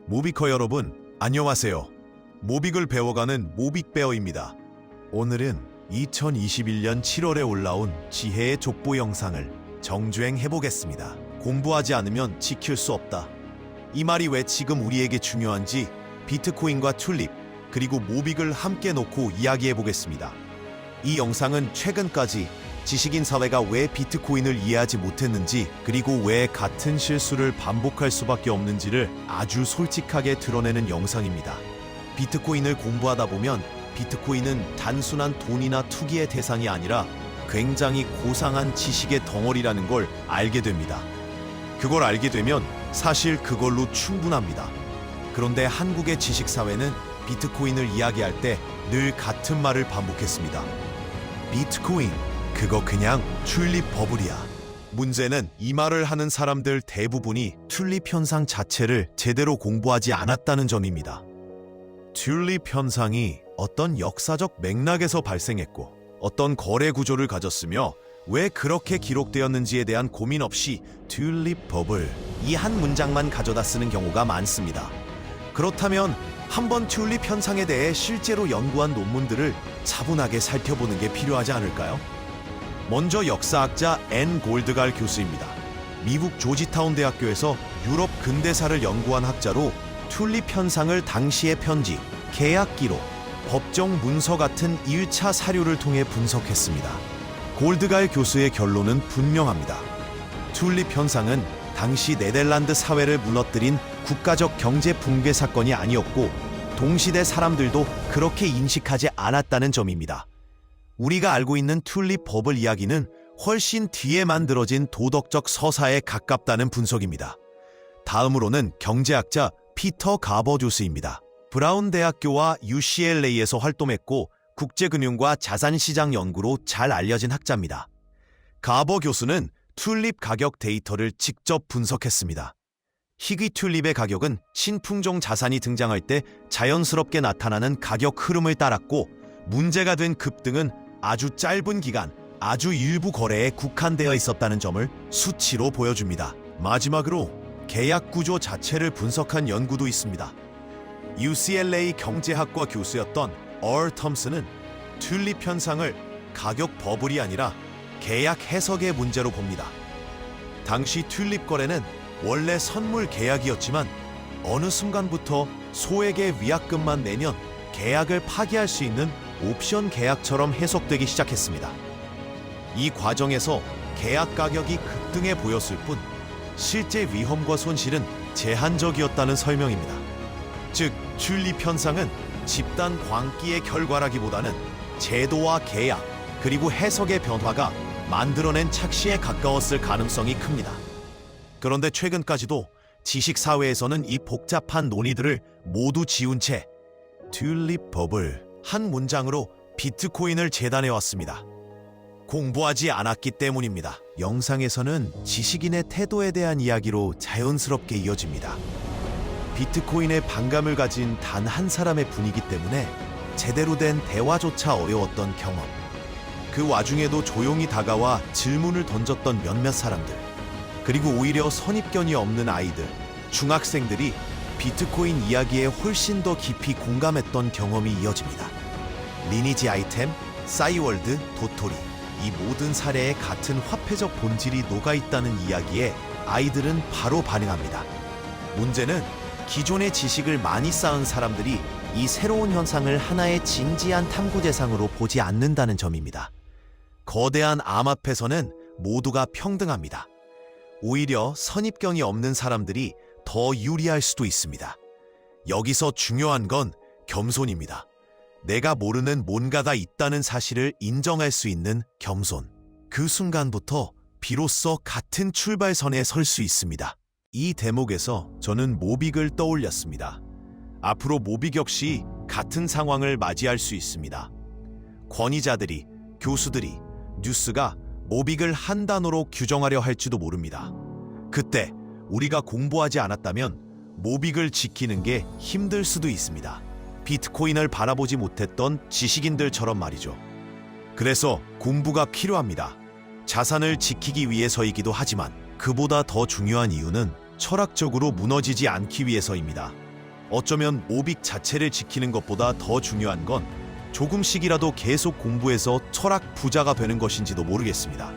모비커 여러분, 안녕하세요. 모빅을 배워가는 모빅베어입니다. 오늘은 2021년 7월에 올라온 지혜의 족보 영상을 정주행해보겠습니다. 공부하지 않으면 지킬 수 없다. 이 말이 왜 지금 우리에게 중요한지 비트코인과 튤립, 그리고 모빅을 함께 놓고 이야기해보겠습니다. 이 영상은 최근까지 지식인 사회가 왜 비트코인을 이해하지 못했는지, 그리고 왜 같은 실수를 반복할 수밖에 없는지를 아주 솔직하게 드러내는 영상입니다. 비트코인을 공부하다 보면 비트코인은 단순한 돈이나 투기의 대상이 아니라 굉장히 고상한 지식의 덩어리라는 걸 알게 됩니다. 그걸 알게 되면 사실 그걸로 충분합니다. 그런데 한국의 지식사회는 비트코인을 이야기할 때 늘 같은 말을 반복했습니다. 비트코인, 그거 그냥 튤립 버블이야. 문제는 이 말을 하는 사람들 대부분이 튤립 현상 자체를 제대로 공부하지 않았다는 점입니다. 튤립 현상이 어떤 역사적 맥락에서 발생했고 어떤 거래 구조를 가졌으며 왜 그렇게 기록되었는지에 대한 고민 없이 튤립 버블, 이 한 문장만 가져다 쓰는 경우가 많습니다. 그렇다면 한번 튤립 현상에 대해 실제로 연구한 논문들을 차분하게 살펴보는 게 필요하지 않을까요? 먼저 역사학자 앤 골드갈 교수입니다. 미국 조지타운 대학교에서 유럽 근대사를 연구한 학자로 튤립 현상을 당시의 편지, 계약 기록, 법정 문서 같은 1차 사료를 통해 분석했습니다. 골드갈 교수의 결론은 분명합니다. 튤립 현상은 당시 네덜란드 사회를 무너뜨린 국가적 경제 붕괴 사건이 아니었고 동시대 사람들도 그렇게 인식하지 않았다는 점입니다. 우리가 알고 있는 튤립 버블 이야기는 훨씬 뒤에 만들어진 도덕적 서사에 가깝다는 분석입니다. 다음으로는 경제학자 피터 가버 교수입니다. 브라운 대학교와 UCLA에서 활동했고 국제금융과 자산시장 연구로 잘 알려진 학자입니다. 가버 교수는 튤립 가격 데이터를 직접 분석했습니다. 희귀 튤립의 가격은 신품종 자산이 등장할 때 자연스럽게 나타나는 가격 흐름을 따랐고 문제가 된 급등은 아주 짧은 기간, 아주 일부 거래에 국한되어 있었다는 점을 수치로 보여줍니다. 마지막으로 계약 구조 자체를 분석한 연구도 있습니다. UCLA 경제학과 교수였던 얼 텀슨은 튤립 현상을 가격 버블이 아니라 계약 해석의 문제로 봅니다. 당시 튤립 거래는 원래 선물 계약이었지만 어느 순간부터 소액의 위약금만 내면 계약을 파기할 수 있는 옵션 계약처럼 해석되기 시작했습니다. 이 과정에서 계약 가격이 급등해 보였을 뿐 실제 위험과 손실은 제한적이었다는 설명입니다. 즉, 튤립 현상은 집단 광기의 결과라기보다는 제도와 계약, 그리고 해석의 변화가 만들어낸 착시에 가까웠을 가능성이 큽니다. 그런데 최근까지도 지식사회에서는 이 복잡한 논의들을 모두 지운 채 튤립 버블 한 문장으로 비트코인을 재단해왔습니다. 공부하지 않았기 때문입니다. 영상에서는 지식인의 태도에 대한 이야기로 자연스럽게 이어집니다. 비트코인에 반감을 가진 단 한 사람의 분위기 때문에 제대로 된 대화조차 어려웠던 경험. 그 와중에도 조용히 다가와 질문을 던졌던 몇몇 사람들, 그리고 오히려 선입견이 없는 아이들, 중학생들이 비트코인 이야기에 훨씬 더 깊이 공감했던 경험이 이어집니다. 리니지 아이템, 싸이월드, 도토리, 이 모든 사례에 같은 화폐적 본질이 녹아있다는 이야기에 아이들은 바로 반응합니다. 문제는 기존의 지식을 많이 쌓은 사람들이 이 새로운 현상을 하나의 진지한 탐구 대상으로 보지 않는다는 점입니다. 거대한 암앞에서는 모두가 평등합니다. 오히려 선입견이 없는 사람들이 더 유리할 수도 있습니다. 여기서 중요한 건 겸손입니다. 내가 모르는 뭔가가 있다는 사실을 인정할 수 있는 겸손. 그 순간부터 비로소 같은 출발선에 설 수 있습니다. 이 대목에서 저는 모빅을 떠올렸습니다. 앞으로 모빅 역시 같은 상황을 맞이할 수 있습니다. 권위자들이, 교수들이, 뉴스가 모빅을 한 단어로 규정하려 할지도 모릅니다. 그때 우리가 공부하지 않았다면 모빅을 지키는 게 힘들 수도 있습니다. 비트코인을 바라보지 못했던 지식인들처럼 말이죠. 그래서 공부가 필요합니다. 자산을 지키기 위해서이기도 하지만 그보다 더 중요한 이유는 철학적으로 무너지지 않기 위해서입니다. 어쩌면 모빅 자체를 지키는 것보다 더 중요한 건 조금씩이라도 계속 공부해서 철학 부자가 되는 것인지도 모르겠습니다.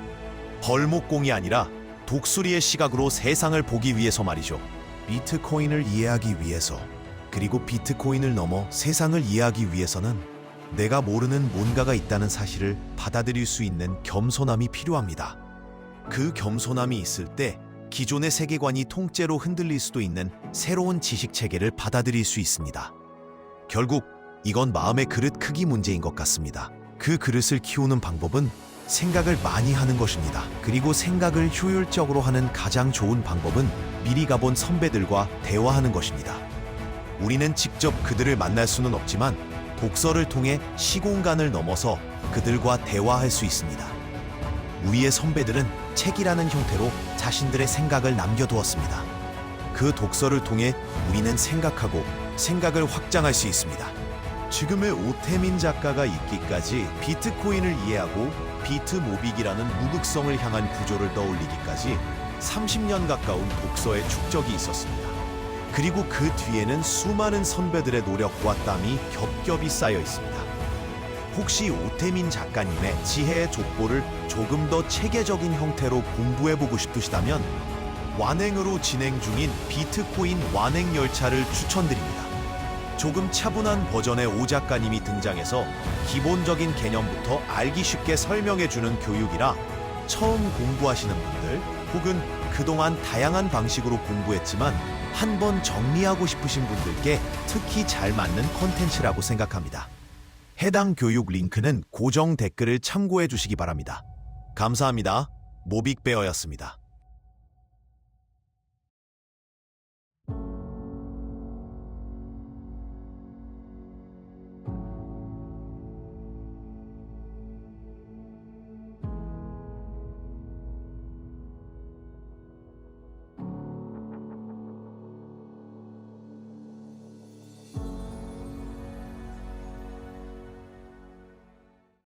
벌목공이 아니라 독수리의 시각으로 세상을 보기 위해서 말이죠. 비트코인을 이해하기 위해서, 그리고 비트코인을 넘어 세상을 이해하기 위해서는 내가 모르는 뭔가가 있다는 사실을 받아들일 수 있는 겸손함이 필요합니다. 그 겸손함이 있을 때 기존의 세계관이 통째로 흔들릴 수도 있는 새로운 지식 체계를 받아들일 수 있습니다. 결국 이건 마음의 그릇 크기 문제인 것 같습니다. 그 그릇을 키우는 방법은 생각을 많이 하는 것입니다. 그리고 생각을 효율적으로 하는 가장 좋은 방법은 미리 가본 선배들과 대화하는 것입니다. 우리는 직접 그들을 만날 수는 없지만 독서를 통해 시공간을 넘어서 그들과 대화할 수 있습니다. 우리의 선배들은 책이라는 형태로 자신들의 생각을 남겨두었습니다. 그 독서를 통해 우리는 생각하고 생각을 확장할 수 있습니다. 지금의 오태민 작가가 있기까지 비트코인을 이해하고 비트모빅이라는 무극성을 향한 구조를 떠올리기까지 30년 가까운 독서의 축적이 있었습니다. 그리고 그 뒤에는 수많은 선배들의 노력과 땀이 겹겹이 쌓여 있습니다. 혹시 오태민 작가님의 지혜의 족보를 조금 더 체계적인 형태로 공부해보고 싶으시다면 완행으로 진행 중인 비트코인 완행 열차를 추천드립니다. 조금 차분한 버전의 오 작가님이 등장해서 기본적인 개념부터 알기 쉽게 설명해주는 교육이라 처음 공부하시는 분들 혹은 그동안 다양한 방식으로 공부했지만 한번 정리하고 싶으신 분들께 특히 잘 맞는 콘텐츠라고 생각합니다. 해당 교육 링크는 고정 댓글을 참고해 주시기 바랍니다. 감사합니다. 모빅베어였습니다.